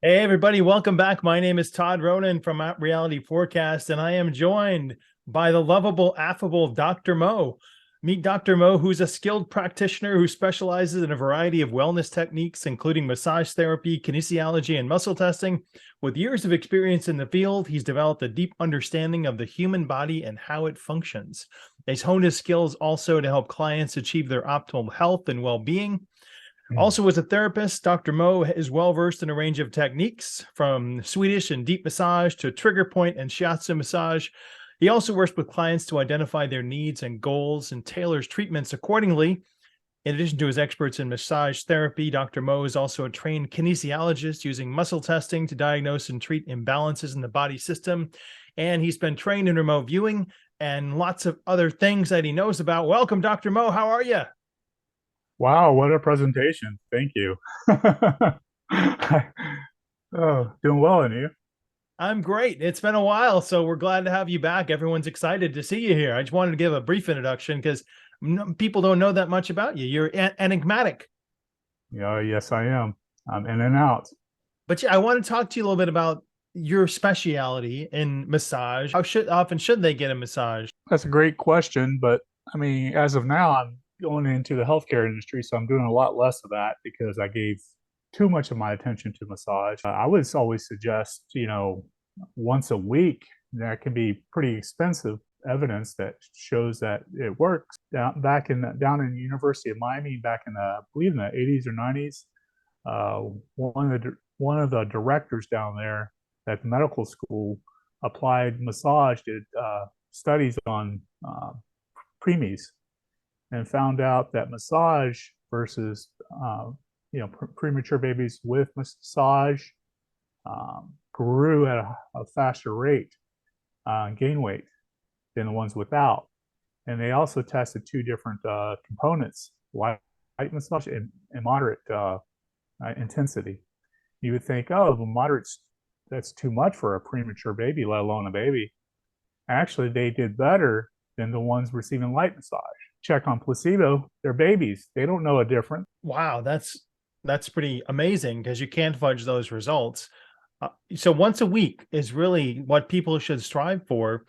Hey, everybody, welcome back. My name is Todd Ronan from Reality Forecast, and I am joined by the lovable, affable Dr. Mo. Meet Dr. Mo, who's a skilled practitioner who specializes in a variety of wellness techniques, including massage therapy, kinesiology, and muscle testing. With years of experience in the field, he's developed a deep understanding of the human body and how it functions. He's honed his skills also to help clients achieve their optimal health and well-being. Mm. Also, as a therapist, Dr. Mo is well versed in a range of techniques from Swedish and deep massage to trigger point and shiatsu massage. He also works with clients to identify their needs and goals and tailors treatments accordingly. In addition to his experts in massage therapy, Dr. Mo is also a trained kinesiologist using muscle testing to diagnose and treat imbalances in the body system. And he's been trained in remote viewing and lots of other things that he knows about. Welcome, Dr. Mo. How are you? Wow, what a presentation. Thank you. Oh, doing well, and you? I'm great. It's been a while, so we're glad to have you back. Everyone's excited to see you here. I just wanted to give a brief introduction because people don't know that much about you. You're enigmatic. Yeah, yes, I am. I'm in and out. But yeah, I want to talk to you a little bit about your speciality in massage. How often should they get a massage? That's a great question, but I mean, as of now, I'm going into the healthcare industry, so I'm doing a lot less of that because I gave too much of my attention to massage. I would always suggest, once a week. That can be pretty expensive evidence that shows that it works. Down in the University of Miami, back in I believe in the 80s or 90s, uh, one of the directors down there at the medical school applied massage, did studies on preemies, and found out that massage versus premature babies with massage grew at a faster rate, gain weight, than the ones without. And they also tested two different components: light massage and moderate intensity. You would think, oh, the moderate's that's too much for a premature baby, let alone a baby. Actually, they did better than the ones receiving light massage. Check on placebo, they're babies. They don't know a difference. Wow, that's pretty amazing because you can't fudge those results. So once a week is really what people should strive for.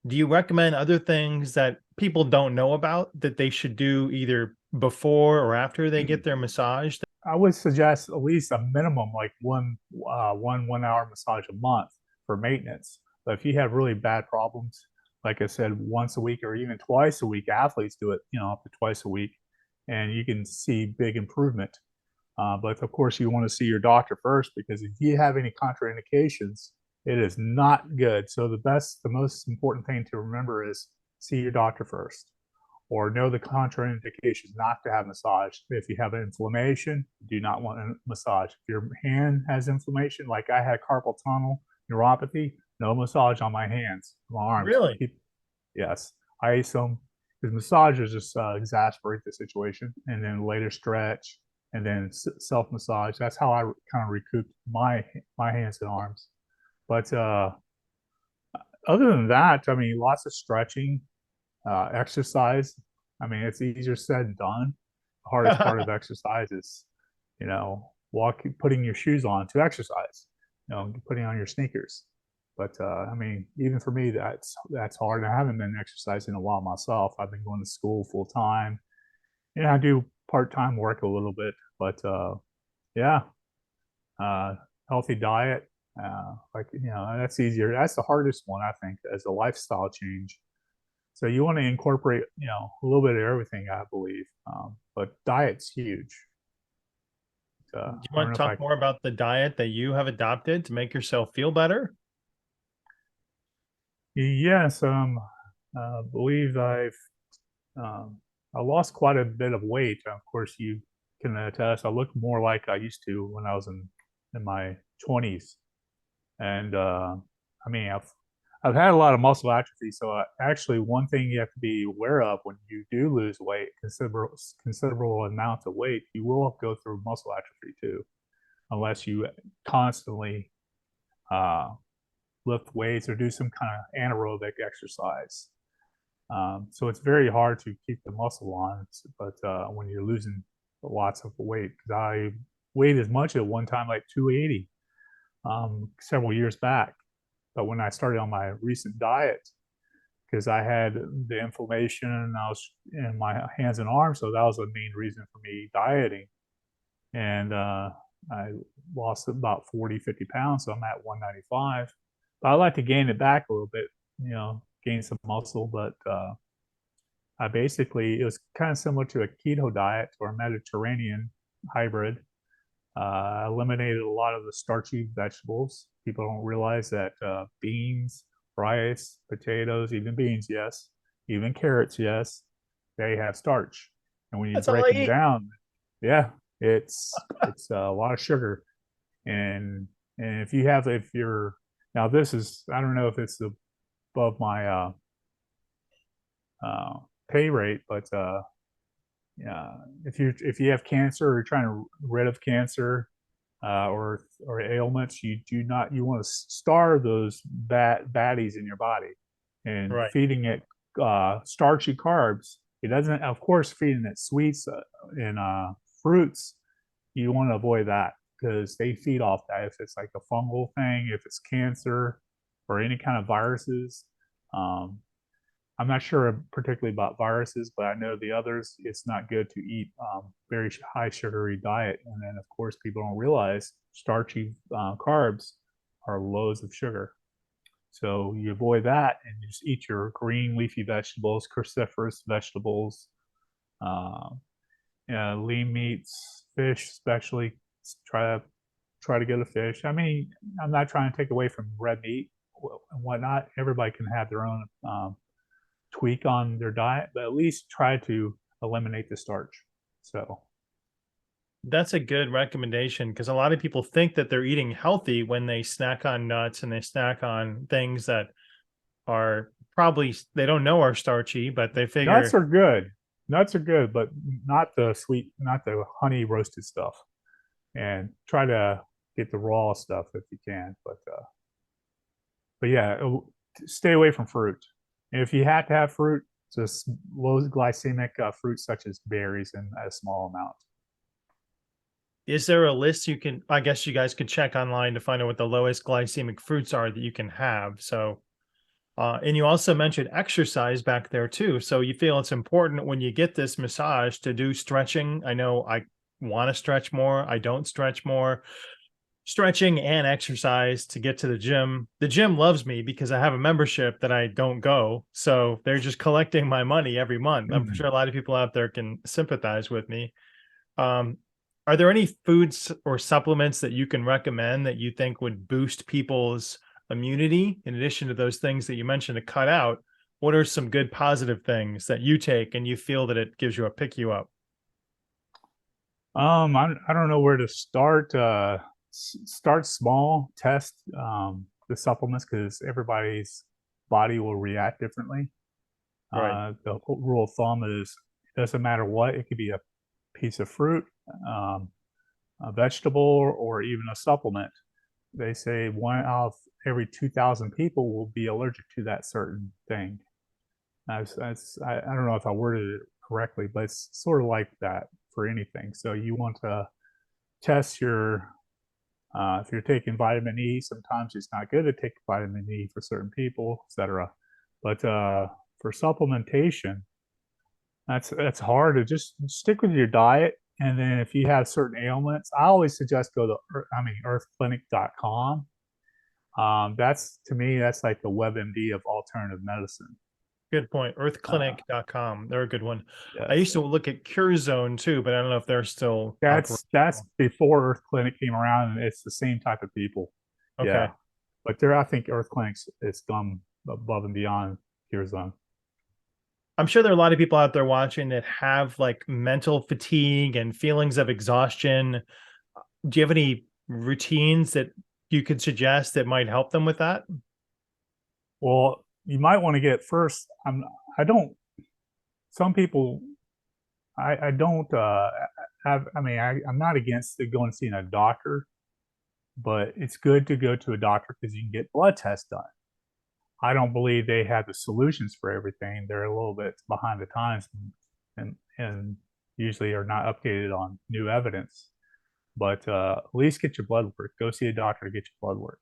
Do you recommend other things that people don't know about that they should do either before or after they get their massage? I would suggest at least a minimum like one hour massage a month for maintenance. But if you have really bad problems, like I said, once a week or even twice a week, athletes do it, up to twice a week, and you can see big improvement. But of course, you want to see your doctor first because if you have any contraindications, it is not good. So the most important thing to remember is see your doctor first, or know the contraindications not to have massage. If you have inflammation, do not want a massage. If your hand has inflammation, like I had carpal tunnel neuropathy, no massage on my hands, my arms. Really? Yes, I ice them because massages just exasperate the situation, and then later stretch, and then self massage. That's how I kind of recouped my hands and arms. But other than that, I mean, lots of stretching, exercise. I mean, it's easier said than done. The hardest part of exercise is, walking, putting your shoes on to exercise, putting on your sneakers. But I mean, even for me, that's hard. I haven't been exercising in a while myself. I've been going to school full time. I do part time work a little bit, but yeah, uh, healthy diet. That's easier. That's the hardest one, I think, as a lifestyle change. So you want to incorporate, a little bit of everything, I believe. But diet's huge. Do you I don't want know to if I, talk more about the diet that you have adopted to make yourself feel better? yes, believe I lost quite a bit of weight. Of course, you can attest. I look more like I used to when I was in my 20s, and I mean, I've had a lot of muscle atrophy. So actually, one thing you have to be aware of when you do lose weight, considerable amounts of weight, you will go through muscle atrophy too, unless you constantly uh, lift weights or do some kind of anaerobic exercise. So it's very hard to keep the muscle on, but when you're losing lots of weight, because I weighed as much at one time like 280. several years back. But when I started on my recent diet, because I had the inflammation and I was in my hands and arms, so that was the main reason for me dieting. And I lost about 40, 50 pounds, so I'm at 195. But I like to gain it back a little bit, gain some muscle. But I basically, it was kind of similar to a keto diet or a Mediterranean hybrid. Eliminated a lot of the starchy vegetables. People don't realize that beans, rice, potatoes, even beans, yes, even carrots, yes, they have starch. And when you That's all break I them eat. down, yeah, it's a lot of sugar. And if you're now this is I don't know if it's above my pay rate, but yeah, if you have cancer or you're trying to rid of cancer or ailments, you want to starve those baddies in your body, and Right. feeding it starchy carbs. It doesn't, of course, feeding it sweets and fruits. You want to avoid that because they feed off that. If it's like a fungal thing, if it's cancer or any kind of viruses, um, I'm not sure particularly about viruses, but I know the others. It's not good to eat very high sugary diet, and then of course people don't realize starchy carbs are loads of sugar. So you avoid that and you just eat your green leafy vegetables, cruciferous vegetables, uh, lean meats, fish, especially. Try to try to get a fish. I mean, I'm not trying to take away from red meat and whatnot. Everybody can have their own tweak on their diet, but at least try to eliminate the starch. So, That's a good recommendation because a lot of people think that they're eating healthy when they snack on nuts and they snack on things that are probably they don't know are starchy, but they nuts figure are good. Nuts are good, but not the sweet, not the honey roasted stuff. And try to get the raw stuff if you can. But yeah, stay away from fruit. And if you have to have fruit, just low glycemic fruits such as berries in a small amount. is there a list you can I guess you guys could check online to find out what the lowest glycemic fruits are that you can have. So and you also mentioned exercise back there too. So you feel it's important when you get this massage to do stretching. I know I want to stretch more. I don't stretch more. Stretching and exercise to get to the gym. The gym loves me because I have a membership that I don't go. So they're just collecting my money every month. I'm Mm. sure a lot of people out there can sympathize with me. Um, are there any foods or supplements that you can recommend that you think would boost people's immunity in addition to those things that you mentioned to cut out? What are some good positive things that you take and you feel that it gives you a pick you up? I don't know where to start. Start small, test the supplements because everybody's body will react differently. Right. The rule of thumb is it doesn't matter what, it could be a piece of fruit, um, a vegetable, or even a supplement. They say one out of every 2,000 people will be allergic to that certain thing. I don't know if I worded it correctly, but it's sort of like that for anything. So you want to test your if you're taking vitamin E, sometimes it's not good to take vitamin E for certain people, etc. But for supplementation, that's hard to just stick with your diet. And then if you have certain ailments, I always suggest go to earthclinic.com. That's to me, that's like the WebMD of alternative medicine. Good point. Uh, Earthclinic.com. They're a good one. I used yes, to look at Cure Zone too, but I don't know if they're still that's operational. before Earth Clinic came around, and it's the same type of people. Okay. Yeah, but there, I think Earth Clinic's it's gone above and beyond Cure Zone. I'm sure there are a lot of people out there watching that have like mental fatigue and feelings of exhaustion. Do you have any routines that you could suggest that might help them with that? Well, you might want to get first. I don't. Some people, I don't have. I mean, I'm not against going and seeing a doctor, but it's good to go to a doctor because you can get blood tests done. I don't believe they have the solutions for everything. They're a little bit behind the times, and usually are not updated on new evidence. but at least get your blood work. Go see a doctor to get your blood work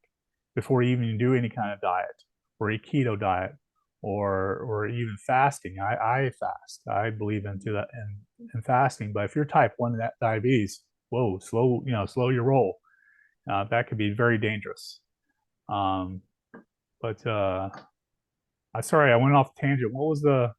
before you even do any kind of diet or a keto diet or even fasting. I fast. I believe into that in fasting. But if you're type 1 diabetes, whoa, slow your roll. That could be very dangerous. Um, but I sorry, I went off tangent. What was the?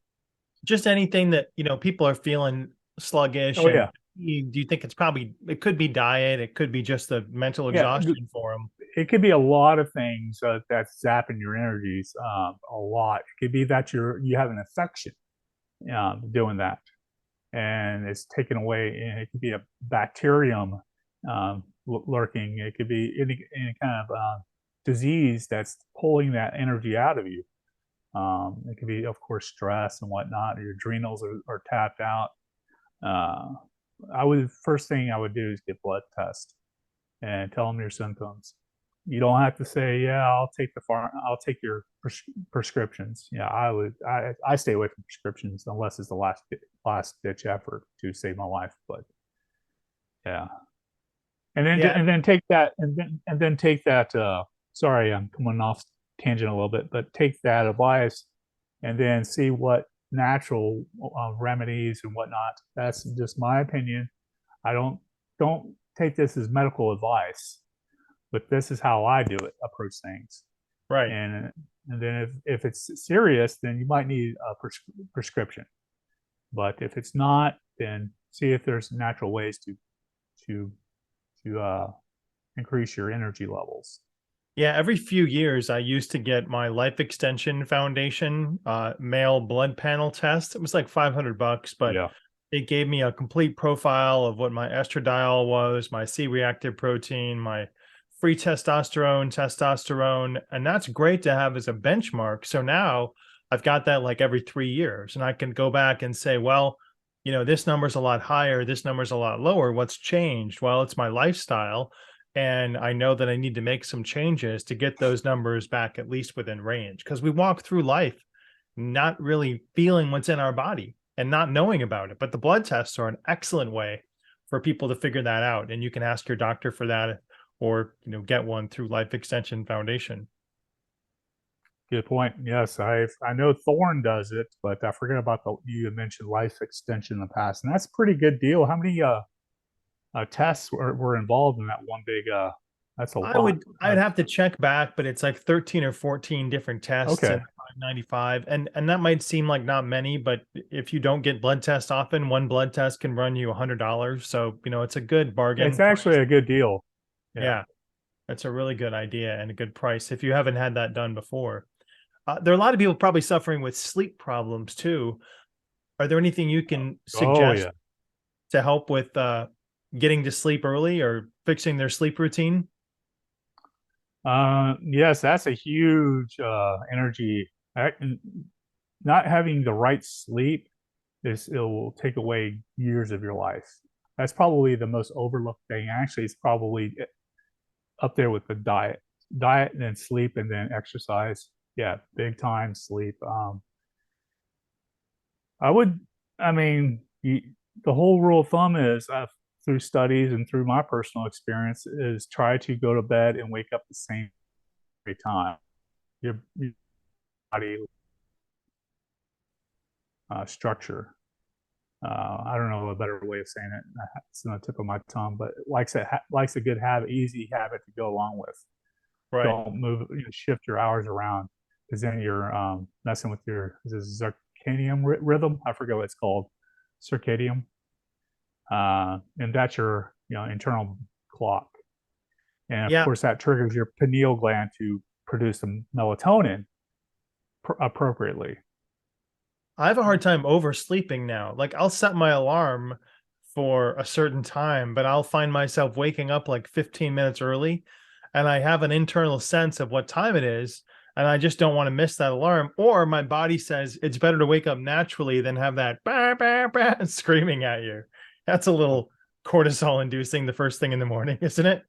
Just anything that, people are feeling sluggish Oh and yeah, do you think it could be diet, it could be just the mental yeah. exhaustion for them? It could be a lot of things that's zapping your energies. A lot. It could be that you have an infection doing that, and it's taken away. It could be a bacterium lurking. It could be any kind of disease that's pulling that energy out of you. It could be, of course, stress and whatnot. Your adrenals are tapped out. Uh, first thing I would do is get blood test and tell them your symptoms. You don't have to say, yeah, I'll take your prescriptions. Yeah, I stay away from prescriptions unless it's the last ditch effort to save my life. But yeah, Yeah. and then take that and then take that. Sorry, I'm coming off tangent a little bit, but take that advice and then see what natural remedies and whatnot. That's just my opinion. I don't take this as medical advice, but this is how I do it, approach things. Right. And then if it's serious, then you might need a prescription. But if it's not, then see if there's natural ways to increase your energy levels. Yeah, every few years I used to get my Life Extension Foundation male blood panel test. It was like $500, but Yeah. it gave me a complete profile of what my estradiol was, my C-reactive protein, my free testosterone, and that's great to have as a benchmark. So now I've got that like every 3 years, and I can go back and say, well, this number's a lot higher, this number's a lot lower. What's changed? Well, it's my lifestyle. And I know that I need to make some changes to get those numbers back at least within range, because we walk through life not really feeling what's in our body and not knowing about it. But the blood tests are an excellent way for people to figure that out. And you can ask your doctor for that, or get one through Life Extension Foundation. Good point. Yes, I know Thorn does it, but I forget about you had mentioned life extension in the past, and that's a pretty good deal. How many tests were involved in that one big? That's a lot. I'd have to check back, but it's like 13 or 14 different tests Okay. and 595. And that might seem like not many, but if you don't get blood tests often, one blood test can run you $100. So, it's a good bargain It's actually price. a good deal. Yeah. Yeah, that's a really good idea and a good price if you haven't had that done before. There are a lot of people probably suffering with sleep problems too. Are there anything you can Oh suggest yeah. to help with getting to sleep early or fixing their sleep routine? Yes, that's a huge energy. Not having the right sleep it will take away years of your life. That's probably the most overlooked thing. Actually, it's probably up there with the diet and then sleep and then exercise. Yeah, big time sleep. I would, I mean, the whole rule of thumb is through studies and through my personal experience is try to go to bed and wake up the same time. Your body structure. I don't know a better way of saying it. It's on the tip of my tongue, but likes a good habit, easy habit to go along with. Right. Don't move, shift your hours around because then you're messing with your circadian rhythm. I forget what it's called, circadian, and that's your internal clock. And of Yeah. course, that triggers your pineal gland to produce some melatonin appropriately. I have a hard time oversleeping now. Like I'll set my alarm for a certain time, but I'll find myself waking up like 15 minutes early, and I have an internal sense of what time it is, and I just don't want to miss that alarm. Or my body says it's better to wake up naturally than have that bah, bah, bah, screaming at you. That's a little cortisol inducing the first thing in the morning, isn't it?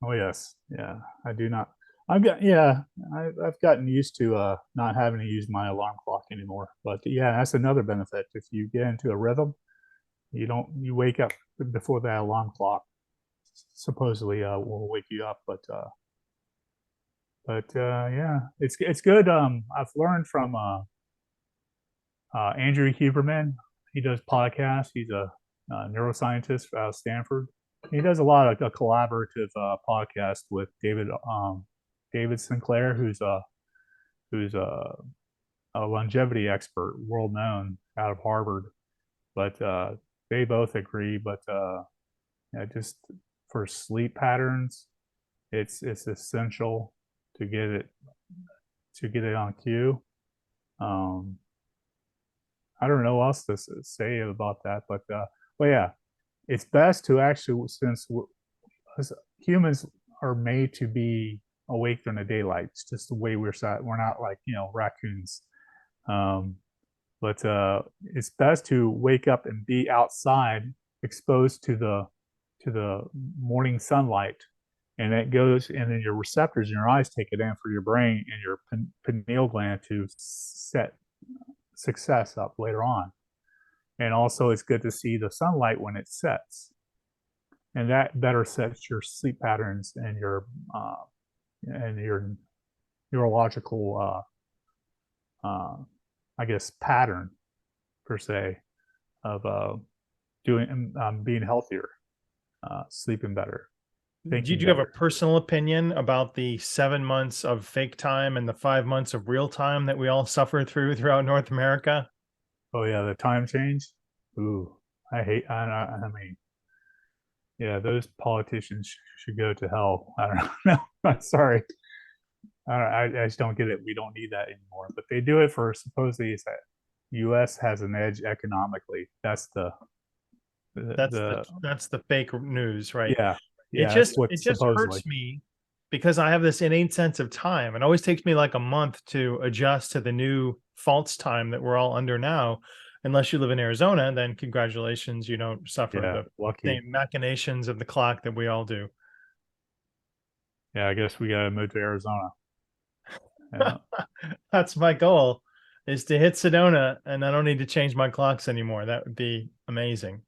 Oh yes, yeah. I do not. I've got yeah. I've gotten used to not having to use my alarm clock anymore. But yeah, that's another benefit. If you get into a rhythm, you wake up before that alarm clock. supposedly will wake you up. But yeah, it's good. I've learned from Andrew Huberman. He does podcasts. He's a neuroscientist out of Stanford. He does a lot of a collaborative podcast with David Sinclair, who's a longevity expert, world known out of Harvard. But they both agree. But yeah, just for sleep patterns, it's essential to get it on cue. Um, I don't know what else to say about that, but yeah, it's best to actually, since humans are made to be awake during the daylight. It's just the way we're set. We're not like raccoons, um, but it's best to wake up and be outside, exposed to the morning sunlight, and it goes, and then your receptors in your eyes take it in for your brain and your pineal gland to set success up later on. And also, it's good to see the sunlight when it sets, and that better sets your sleep patterns and your neurological, I guess, pattern per se of doing being healthier, sleeping better. Do you have a personal opinion about the 7 months of fake time and the 5 months of real time that we all suffer throughout North America? Oh yeah, the time change. Ooh, I hate. I mean, yeah, those politicians should go to hell. I don't know. No, I'm sorry. I just don't get it. We don't need that anymore. But they do it for supposedly it's that U.S. has an edge economically. That's That's the fake news, right? yeah, It yeah. That's just what it just supposedly. hurts me because I have this innate sense of time. It always takes me like a month to adjust to the new false time that we're all under now. Unless you live in Arizona, then congratulations, you don't suffer Yeah, the lucky. same machinations of the clock that we all do. Yeah, I guess we gotta move to Arizona. Yeah. That's my goal, is to hit Sedona and I don't need to change my clocks anymore. That would be amazing.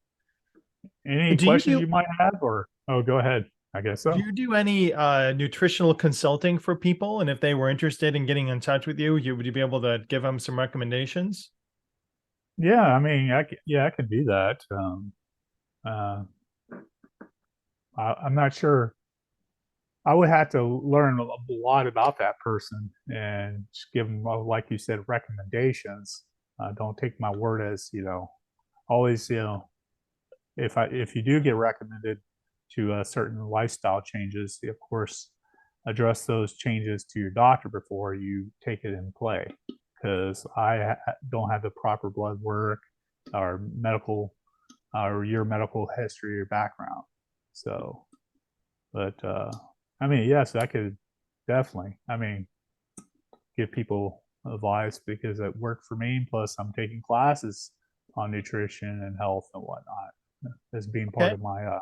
Any Do you questions do you might have, or oh, go ahead. I guess do so. you do any nutritional consulting for people? And if they were interested in getting in touch with you, would you be able to give them some recommendations? Yeah, I mean, yeah, I could do that. Uh, I'm not sure. I would have to learn a lot about that person and just give them, like you said, recommendations. Don't take my word as always. If you do get recommended to certain lifestyle changes, of course, address those changes to your doctor before you take it in play. Because don't have the proper blood work or medical or your medical history or background. So, but I mean, yes, I could definitely. I mean, give people advice because it worked for me. Plus, I'm taking classes on nutrition and health and whatnot as being part Okay. of my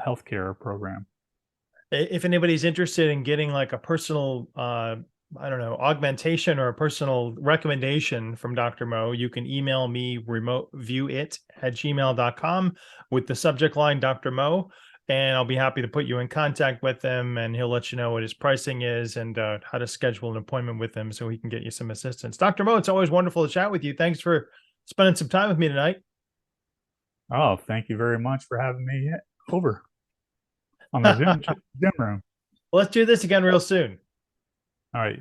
healthcare program. If anybody's interested in getting like a personal, I don't know, augmentation or a personal recommendation from Dr. Mo, you can email me remoteviewit@gmail.com with the subject line Dr. Mo, and I'll be happy to put you in contact with him and he'll let you know what his pricing is and how to schedule an appointment with him so he can get you some assistance. Dr. Mo, it's always wonderful to chat with you. Thanks for spending some time with me tonight. Oh, thank you very much for having me over on the Zoom room. Let's do this again real soon. All right,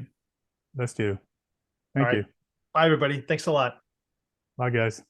let's do. All Thank right. you. Bye, everybody. Thanks a lot. Bye, guys.